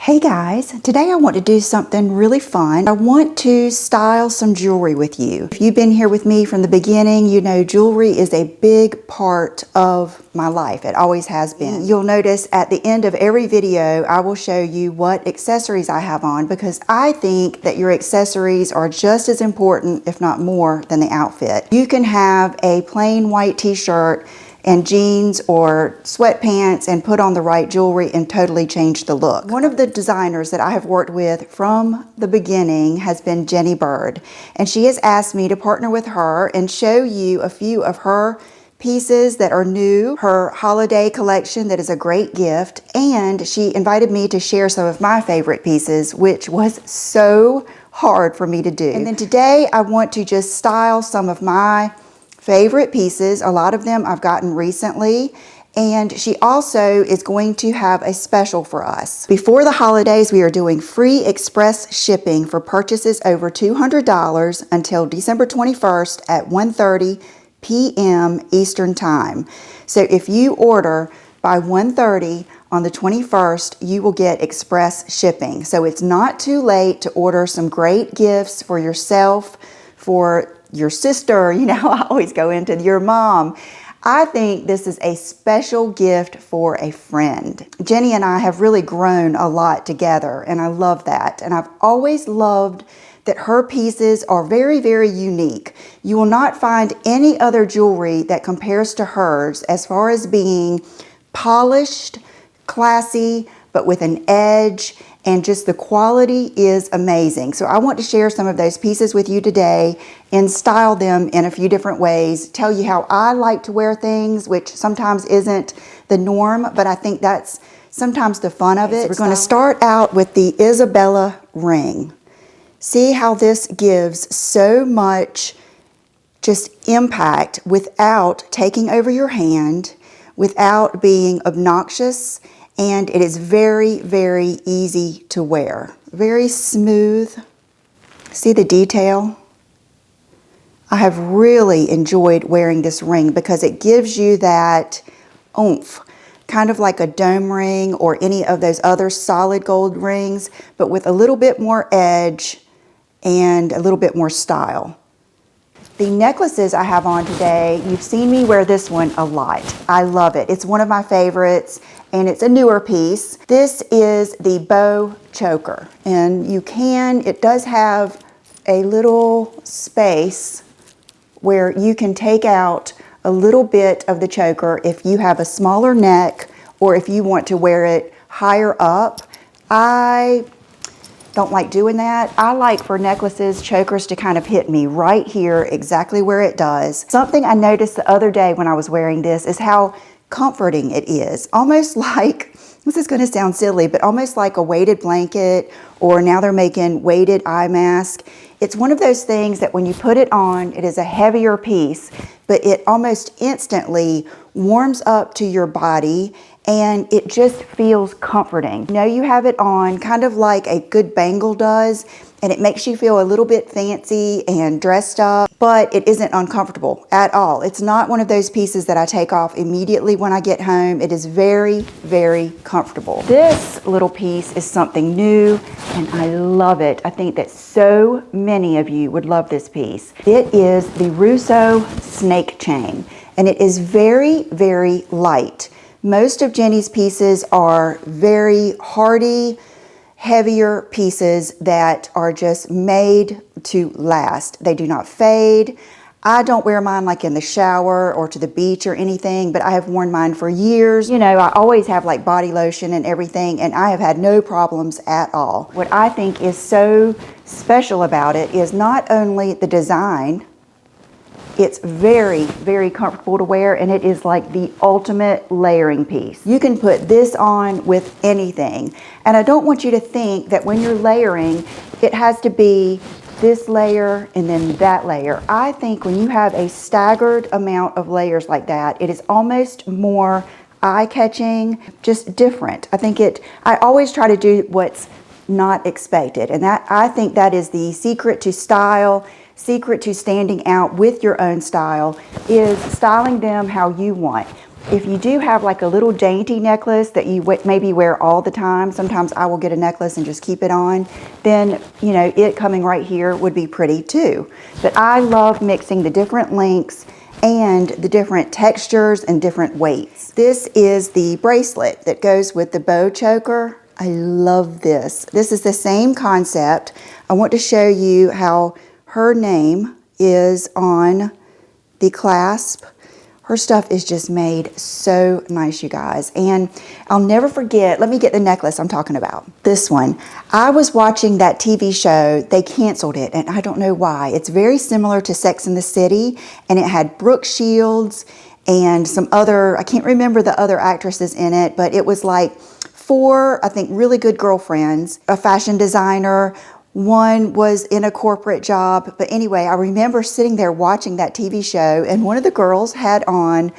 Hey guys, today I want to do something really fun. I want to style some jewelry with you. If you've been here with me from the beginning, you know jewelry is a big part of my life. It always has been. You'll notice at the end of every video, I will show you what accessories I have on because I think that your accessories are just as important, if not more, than the outfit. You can have a plain white t-shirt and jeans or sweatpants and put on the right jewelry and totally change the look. One of the designers that I have worked with from the beginning has been Jenny Bird, and she has asked me to partner with her and show you a few of her pieces that are new, her holiday collection that is a great gift, and she invited me to share some of my favorite pieces, which was so hard for me to do. And then today I want to just style some of my favorite pieces. A lot of them I've gotten recently, and she also is going to have a special for us. Before the holidays, we are doing free express shipping for purchases over $200 until December 21st at 1:30 p.m. Eastern Time. So if you order by 1:30 on the 21st, you will get express shipping. So it's not too late to order some great gifts for yourself, for your sister, you know, I always go into your mom. I think this is a special gift for a friend. Jenny and I have really grown a lot together, and I love that. And I've always loved that her pieces are very, very unique. You will not find any other jewelry that compares to hers as far as being polished, classy, but with an edge, and just the quality is amazing. So I want to share some of those pieces with you today and style them in a few different ways, tell you how I like to wear things, which sometimes isn't the norm, but I think that's sometimes the fun of it. So we're going to start out with the Isabella ring. See how this gives so much just impact without taking over your hand, without being obnoxious. And it is very, very easy to wear. Very smooth. See the detail? I have really enjoyed wearing this ring because it gives you that oomph, kind of like a dome ring or any of those other solid gold rings, but with a little bit more edge and a little bit more style. The necklaces I have on today, you've seen me wear this one a lot. I love it. It's one of my favorites, and it's a newer piece. This is the bow choker, and it does have a little space where you can take out a little bit of the choker if you have a smaller neck or if you want to wear it higher up. I don't like doing that. I like for necklaces, chokers to kind of hit me right here, exactly where it does. Something I noticed the other day when I was wearing this is how comforting it is. Almost like, this is going to sound silly, but almost like a weighted blanket, or now they're making weighted eye mask. It's one of those things that when you put it on, it is a heavier piece, but it almost instantly warms up to your body, and it just feels comforting. You know, you have it on kind of like a good bangle does, and it makes you feel a little bit fancy and dressed up, but it isn't uncomfortable at all. It's not one of those pieces that I take off immediately when I get home. It is very, very comfortable. This little piece is something new, and I love it. I think that so many of you would love this piece. It is the Russo snake chain, and it is very, very light. Most of Jenny's pieces are very hardy, heavier pieces that are just made to last. They do not fade. I don't wear mine like in the shower or to the beach or anything, but I have worn mine for years. You know, I always have like body lotion and everything, and I have had no problems at all. What I think is so special about it is not only the design, it's very, very comfortable to wear, and it is like the ultimate layering piece. You can put this on with anything. And I don't want you to think that when you're layering, it has to be this layer and then that layer. I think when you have a staggered amount of layers like that, it is almost more eye-catching, just different. I always try to do what's not expected, and I think that is the secret to style. Secret to standing out with your own style is styling them how you want. If you do have like a little dainty necklace that you maybe wear all the time, sometimes I will get a necklace and just keep it on, then, you know, it coming right here would be pretty too. But I love mixing the different lengths and the different textures and different weights. This is the bracelet that goes with the bow choker. I love this. This is the same concept. I want to show you how her name is on the clasp. Her stuff is just made so nice, you guys. And I'll never forget, let me get the necklace I'm talking about. This one. I was watching that TV show, they canceled it, and I don't know why. It's very similar to Sex and the City, and it had Brooke Shields and some other, I can't remember the other actresses in it, but it was like 4, I think, really good girlfriends, a fashion designer. One was in a corporate job. But anyway, I remember sitting there watching that TV show, and one of the girls had on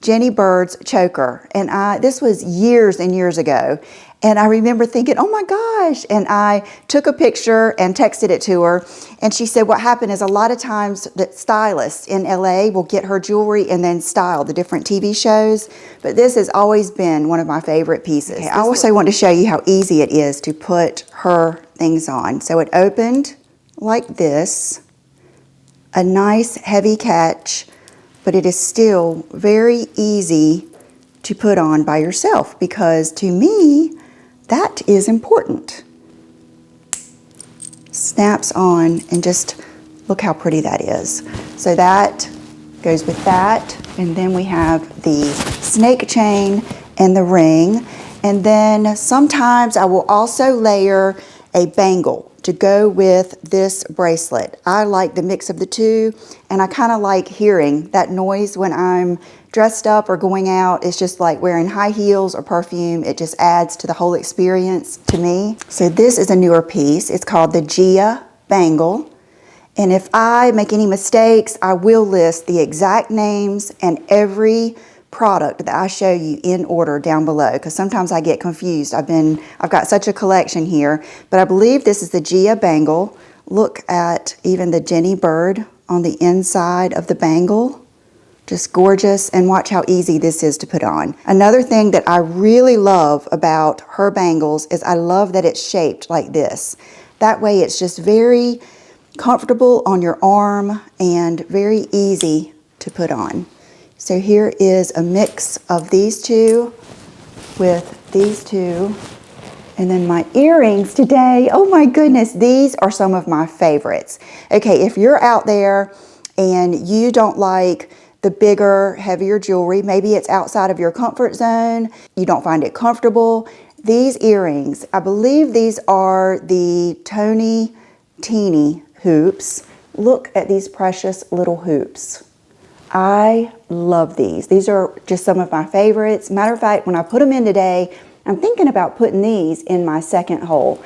Jenny Bird's choker. And this was years and years ago. And I remember thinking, oh my gosh. And I took a picture and texted it to her. And she said what happened is a lot of times that stylists in LA will get her jewelry and then style the different TV shows. But this has always been one of my favorite pieces. Okay, I also want to show you how easy it is to put her things on. So it opened like this, a nice heavy catch, but it is still very easy to put on by yourself, because to me, that is important. Snaps on, and just look how pretty that is. So that goes with that. And then we have the snake chain and the ring. And then sometimes I will also layer a bangle to go with this bracelet. I like the mix of the two, and I kind of like hearing that noise when I'm dressed up or going out. It's just like wearing high heels or perfume. It just adds to the whole experience to me. So this is a newer piece. It's called the Gia Bangle. And if I make any mistakes, I will list the exact names and every product that I show you in order down below, because sometimes I get confused. I've got such a collection here, but I believe this is the Gia Bangle. Look at even the Jenny Bird on the inside of the bangle. Just gorgeous, and watch how easy this is to put on. Another thing that I really love about her bangles is I love that it's shaped like this. That way it's just very comfortable on your arm and very easy to put on. So here is a mix of these two with these two. And then my earrings today, oh my goodness, these are some of my favorites. Okay, if you're out there and you don't like the bigger, heavier jewelry, maybe it's outside of your comfort zone, you don't find it comfortable, these earrings, I believe these are the Toni teeny hoops. Look at these precious little hoops. I love these. These are just some of my favorites. Matter of fact, when I put them in today, I'm thinking about putting these in my second hole.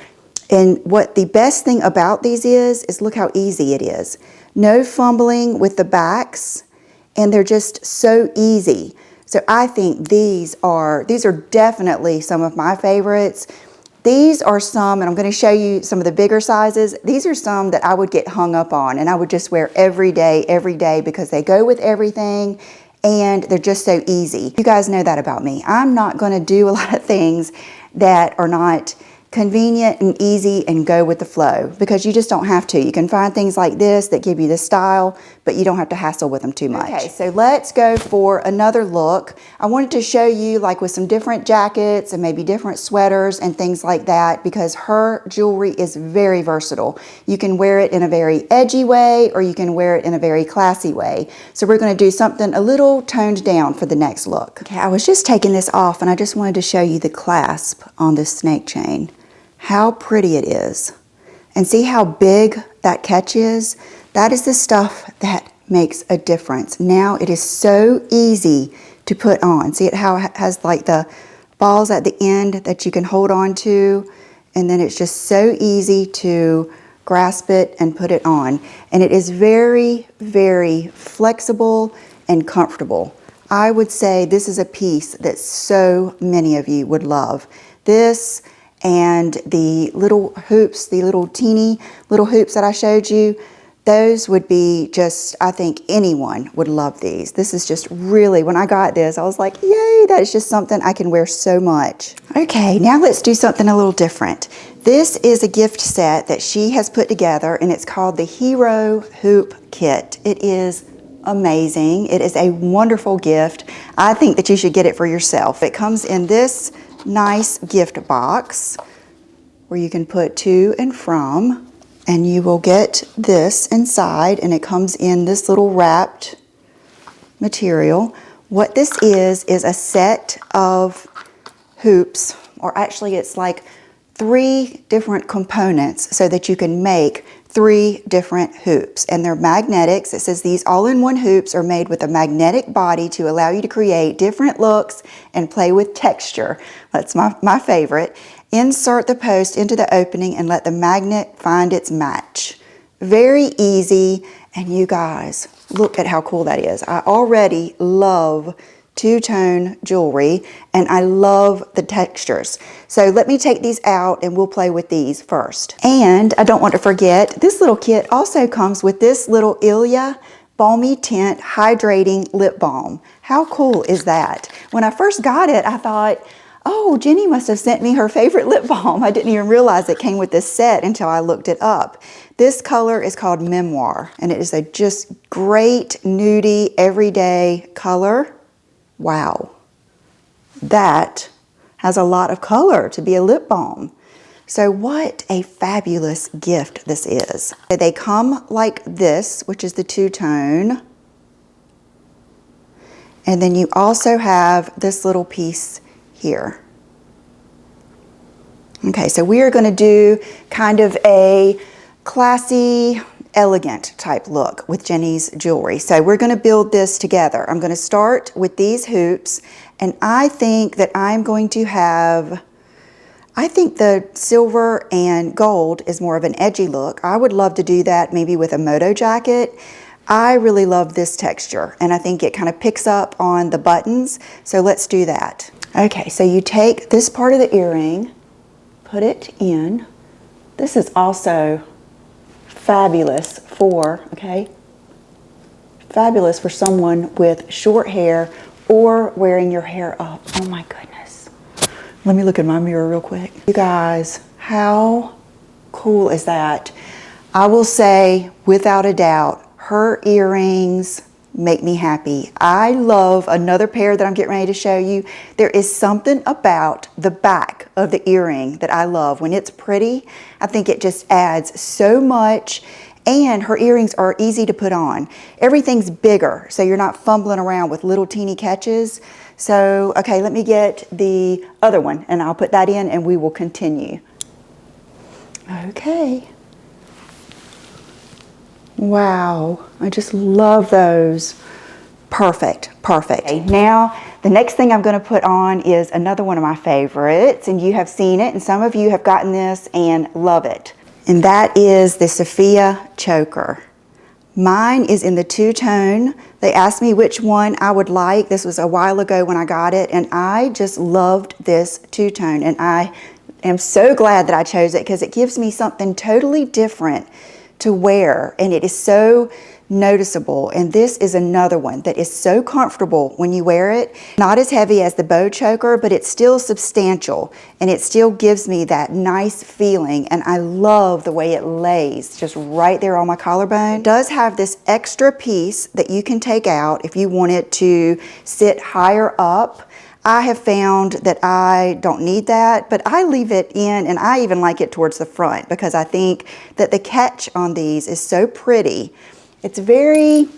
And what the best thing about these is look how easy it is. No fumbling with the backs, and they're just so easy. So I think these are definitely some of my favorites. These are some, and I'm going to show you some of the bigger sizes. These are some that I would get hung up on, and I would just wear every day, because they go with everything, and they're just so easy. You guys know that about me. I'm not going to do a lot of things that are not convenient and easy and go with the flow, because you just don't have to. You can find things like this that give you the style, but you don't have to hassle with them too much. Okay, so let's go for another look. I wanted to show you like with some different jackets and maybe different sweaters and things like that, because her jewelry is very versatile. You can wear it in a very edgy way, or you can wear it in a very classy way. So we're going to do something a little toned down for the next look. Okay, I was just taking this off, and I just wanted to show you the clasp on this snake chain. How pretty it is. And see how big that catch is? That is the stuff that makes a difference. Now it is so easy to put on. See how it has like the balls at the end that you can hold on to, and then it's just so easy to grasp it and put it on. And it is very, very flexible and comfortable. I would say this is a piece that so many of you would love. This and the little hoops, the little teeny little hoops that I showed you, those would be just, I think anyone would love these. This is just really, when I got this, I was like, yay, that is just something I can wear so much. Okay, now let's do something a little different. This is a gift set that she has put together, and it's called the Hero Hoop Kit. It is amazing. It is a wonderful gift. I think that you should get it for yourself. It comes in this nice gift box where you can put to and from. And you will get this inside, and it comes in this little wrapped material. What this is a set of hoops, or actually it's like 3 different components so that you can make 3 different hoops. And they're magnetics. It says these all-in-one hoops are made with a magnetic body to allow you to create different looks and play with texture. That's my favorite. Insert the post into the opening and let the magnet find its match. Very easy, and you guys, look at how cool that is. I already love two-tone jewelry, and I love the textures. So let me take these out and we'll play with these first. And I don't want to forget, this little kit also comes with this little Ilia Balmy Tint Hydrating Lip Balm. How cool is that? When I first got it, I thought, oh, Jenny must have sent me her favorite lip balm. I didn't even realize it came with this set until I looked it up. This color is called Memoir, and it is a just great nudie everyday color. Wow, that has a lot of color to be a lip balm. So what a fabulous gift this is. They come like this, which is the two-tone. And then you also have this little piece here. Okay, so we are going to do kind of a classy, elegant type look with Jenny's jewelry. So we're going to build this together. I'm going to start with these hoops, and I think that I'm going to have, I think the silver and gold is more of an edgy look. I would love to do that maybe with a Moto jacket. I really love this texture, and I think it kind of picks up on the buttons, so let's do that. Okay, so you take this part of the earring, put it in. This is also fabulous for, fabulous for someone with short hair or wearing your hair up. Oh my goodness. Let me look in my mirror real quick. You guys, how cool is that? I will say, without a doubt, her earrings make me happy. I love another pair that I'm getting ready to show you. There is something about the back of the earring that I love. When it's pretty, I think it just adds so much, and her earrings are easy to put on. Everything's bigger, so you're not fumbling around with little teeny catches. So, okay, let me get the other one, and I'll put that in, and we will continue. Okay. Wow, I just love those. Perfect, perfect. Okay, now, the next thing I'm going to put on is another one of my favorites, and you have seen it, and some of you have gotten this and love it. And that is the Sofia Choker. Mine is in the two-tone. They asked me which one I would like. This was a while ago when I got it, and I just loved this two-tone, and I am so glad that I chose it because it gives me something totally different to wear, and it is so noticeable. And this is another one that is so comfortable when you wear it. Not as heavy as the bow choker, but it's still substantial, and it still gives me that nice feeling, and I love the way it lays just right there on my collarbone. It does have this extra piece that you can take out if you want it to sit higher up. I have found that I don't need that, but I leave it in, and I even like it towards the front because I think that the catch on these is so pretty. It's very,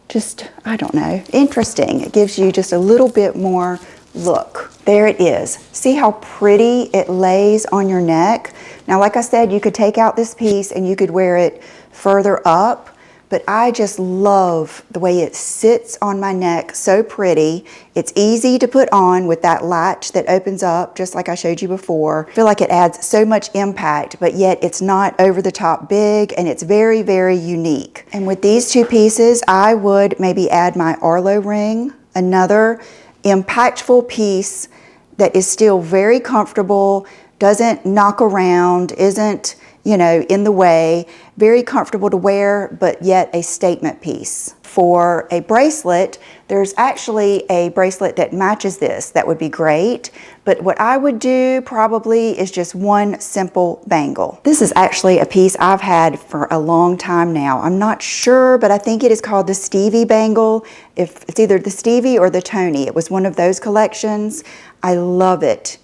just, I don't know, interesting. It gives you just a little bit more look. There it is. See how pretty it lays on your neck? Now, like I said, you could take out this piece and you could wear it further up, but I just love the way it sits on my neck, so pretty. It's easy to put on with that latch that opens up, just like I showed you before. I feel like it adds so much impact, but yet it's not over the top big, and it's very, very unique. And with these two pieces, I would maybe add my Arlo Ring, another impactful piece that is still very comfortable, doesn't knock around, isn't you know, in the way, very comfortable to wear, but yet a statement piece. For a bracelet, there's actually a bracelet that matches this. That would be great. But what I would do probably is just one simple bangle. This is actually a piece I've had for a long time now. I'm not sure, but I think it is called the Stevie Bangle. If it's either the Stevie or the Toni. It was one of those collections. I love it.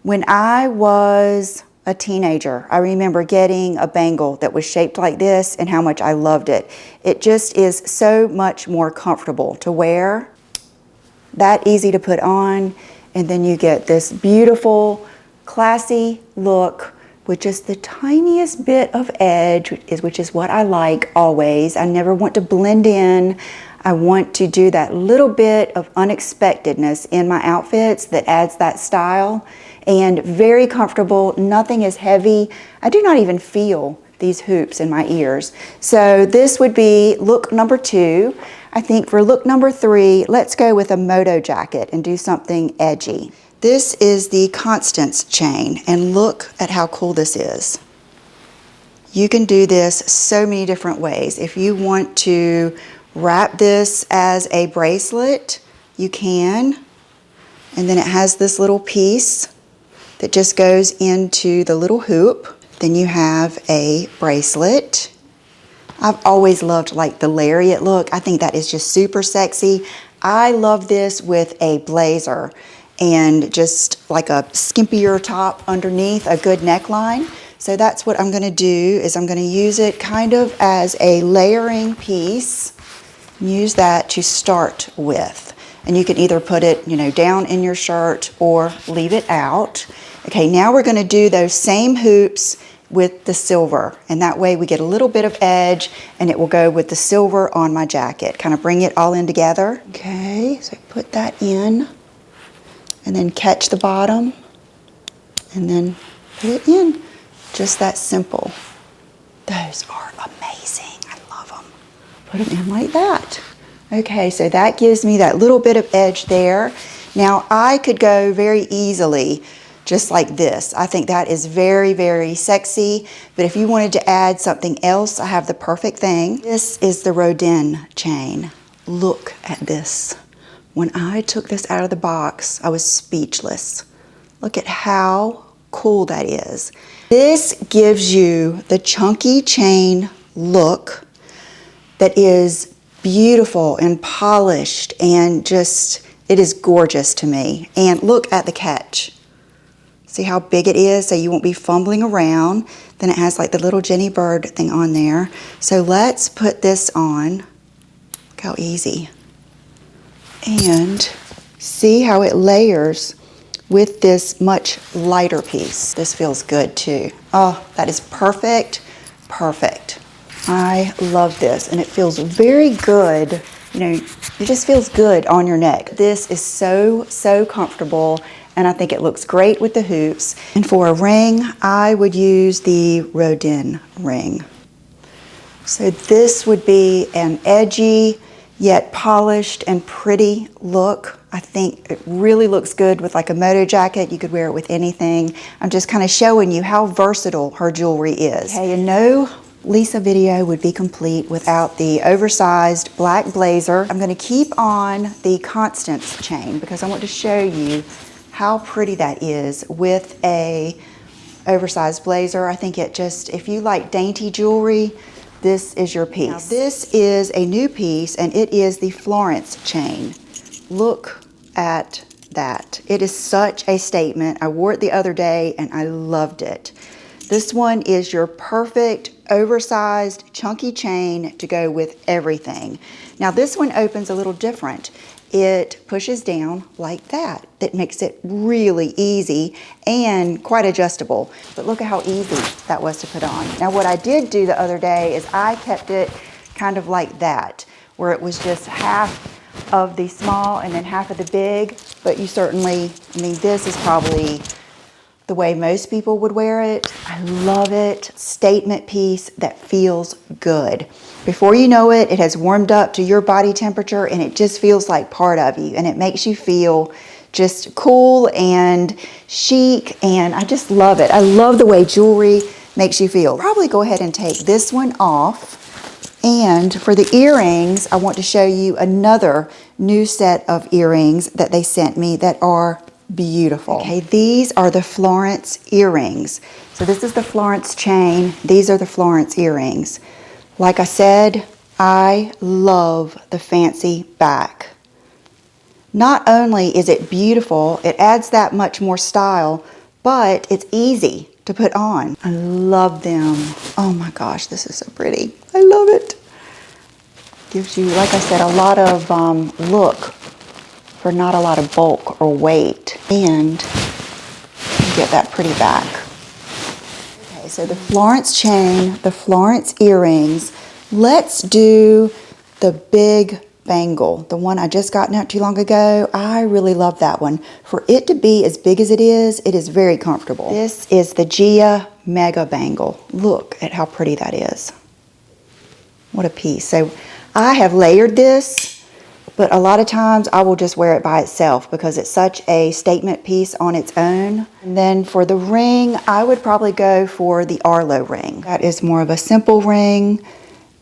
When I was a teenager, I remember getting a bangle that was shaped like this and how much I loved it. It just is so much more comfortable to wear, that easy to put on, and then you get this beautiful, classy look with just the tiniest bit of edge, which is what I like always. I never want to blend in. I want to do that little bit of unexpectedness in my outfits that adds that style. And very comfortable, nothing is heavy. I do not even feel these hoops in my ears. So this would be look number 2. I think for look number 3, let's go with a Moto jacket and do something edgy. This is the Constance Chain, and look at how cool this is. You can do this so many different ways. If you want to wrap this as a bracelet, you can. And then it has this little piece that just goes into the little hoop. Then you have a bracelet. I've always loved like the lariat look. I think that is just super sexy. I love this with a blazer and just like a skimpier top underneath, a good neckline. So that's what I'm gonna do, is I'm gonna use it kind of as a layering piece. Use that to start with. And you can either put it, you know, down in your shirt or leave it out. Okay, now we're gonna do those same hoops with the silver. And that way we get a little bit of edge and it will go with the silver on my jacket. Kind of bring it all in together. Okay, so put that in and then catch the bottom and then put it in. Just that simple. Those are amazing, I love them. Put them in like that. Okay, so that gives me that little bit of edge there. Now I could go very easily just like this. I think that is very, very sexy. But if you wanted to add something else, I have the perfect thing. This is the Rodin Chain. Look at this. When I took this out of the box, I was speechless. Look at how cool that is. This gives you the chunky chain look that is beautiful and polished and just, it is gorgeous to me. And look at the catch. See how big it is, so you won't be fumbling around. Then it has like the little Jenny Bird thing on there. So let's put this on. Look how easy. And see how it layers with this much lighter piece. This feels good too. Oh, that is perfect, perfect. I love this, and it feels very good. You know, it just feels good on your neck. This is so, so comfortable, and I think it looks great with the hoops. And for a ring, I would use the Rodin ring. So this would be an edgy, yet polished and pretty look. I think it really looks good with like a Moto jacket. You could wear it with anything. I'm just kind of showing you how versatile her jewelry is. Okay, and no Lisa video would be complete without the oversized black blazer. I'm going to keep on the Constance chain because I want to show you how pretty that is with a oversized blazer. I think it just, if you like dainty jewelry, this is your piece. Now, this is a new piece, and it is the Florence Chain. Look at that. It is such a statement. I wore it the other day and I loved it. This one is your perfect oversized chunky chain to go with everything. Now this one opens a little different. It pushes down like that. That makes it really easy and quite adjustable. But look at how easy that was to put on. Now what I did do the other day is I kept it kind of like that, where it was just half of the small and then half of the big. But you certainly, I mean, this is probably the way most people would wear it. I love it. Statement piece that feels good. Before you know it, it has warmed up to your body temperature and it just feels like part of you, and it makes you feel just cool and chic, and I just love it. I love the way jewelry makes you feel. Probably go ahead and take this one off. And for the earrings, I want to show you another new set of earrings that they sent me that are beautiful. Okay, these are the Florence earrings. So this is the Florence chain. These are the Florence earrings. Like I said, I love the fancy back. Not only is it beautiful, it adds that much more style, but it's easy to put on. I love them. Oh my gosh, this is so pretty. I love it. Gives you, like I said, a lot of look for not a lot of bulk or weight. And you get that pretty back. Okay, so the Florence chain, the Florence earrings. Let's do the big bangle, the one I just got not too long ago. I really love that one. For it to be as big as it is very comfortable. This is the Gia Mega Bangle. Look at how pretty that is. What a piece. So I have layered this, but a lot of times I will just wear it by itself because it's such a statement piece on its own. And then for the ring, I would probably go for the Arlo ring. That is more of a simple ring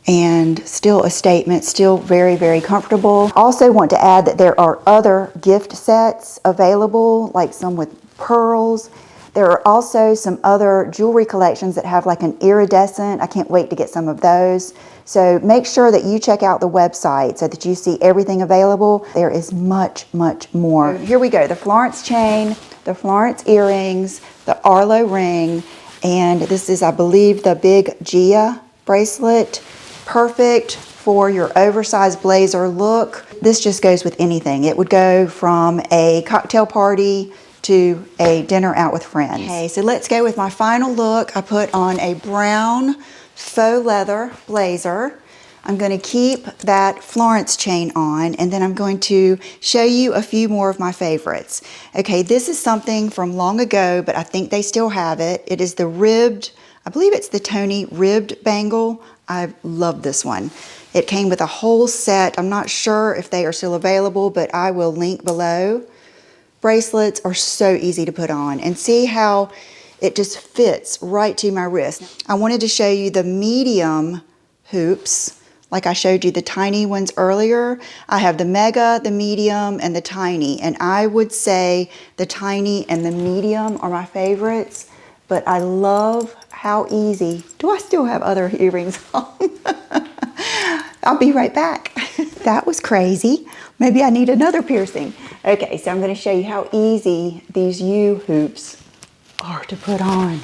and still a statement, still very, very comfortable. Also want to add that there are other gift sets available, like some with pearls. There are also some other jewelry collections that have like an iridescent. I can't wait to get some of those. So make sure that you check out the website so that you see everything available. There is much, much more. So here we go, the Florence chain, the Florence earrings, the Arlo ring, and this is, I believe, the big Gia bracelet. Perfect for your oversized blazer look. This just goes with anything. It would go from a cocktail party to a dinner out with friends. Okay, so let's go with my final look. I put on a brown faux leather blazer. I'm going to keep that Florence chain on, and then I'm going to show you a few more of my favorites. Okay, this is something from long ago, but I think they still have it. It is the ribbed, I believe it's the Toni ribbed bangle. I love this one. It came with a whole set. I'm not sure if they are still available, but I will link below. Bracelets are so easy to put on, and see how it just fits right to my wrist. I wanted to show you the medium hoops, like I showed you the tiny ones earlier. I have the mega, the medium, and the tiny, and I would say the tiny and the medium are my favorites, but I love how easy. Do I still have other earrings on? I'll be right back. That was crazy. Maybe I need another piercing. Okay, so I'm going to show you how easy these U-hoops are to put on.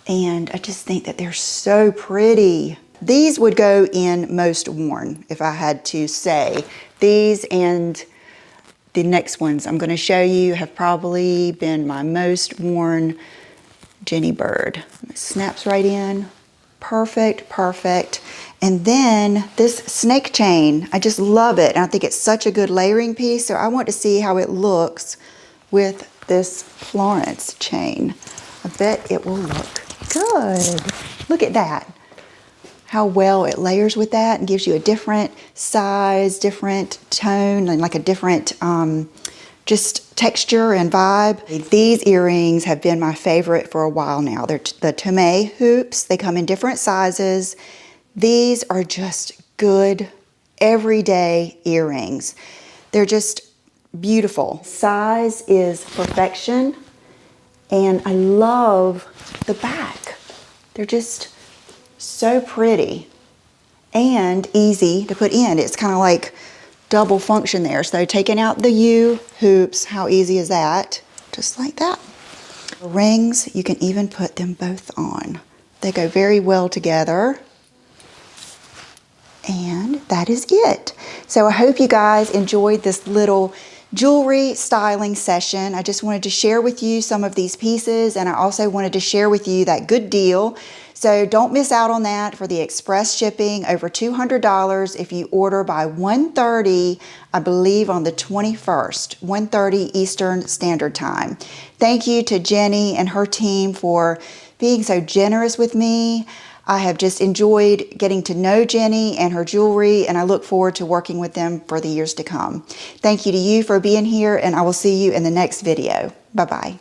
And I just think that they're so pretty. These would go in most worn, if I had to say. These and the next ones I'm going to show you have probably been my most worn Jenny Bird. It snaps right in. Perfect, perfect. And then this snake chain, I just love it. And I think it's such a good layering piece. So I want to see how it looks with this Florence chain. I bet it will look good. Look at that. How well it layers with that and gives you a different size, different tone, and like a different just texture and vibe. These earrings have been my favorite for a while now. They're the Tome hoops. They come in different sizes. These are just good everyday earrings. They're just beautiful. Size is perfection, and I love the back. They're just so pretty and easy to put in. It's kind of like double function there. So taking out the U hoops, how easy is that? Just like that. The rings, you can even put them both on. They go very well together. And that is it. So I hope you guys enjoyed this little jewelry styling session. I just wanted to share with you some of these pieces, and I also wanted to share with you that good deal. So don't miss out on that for the express shipping, over $200 if you order by 1:30, I believe on the 21st, 1:30 Eastern Standard Time. Thank you to Jenny and her team for being so generous with me. I have just enjoyed getting to know Jenny and her jewelry, and I look forward to working with them for the years to come. Thank you to you for being here, and I will see you in the next video. Bye-bye.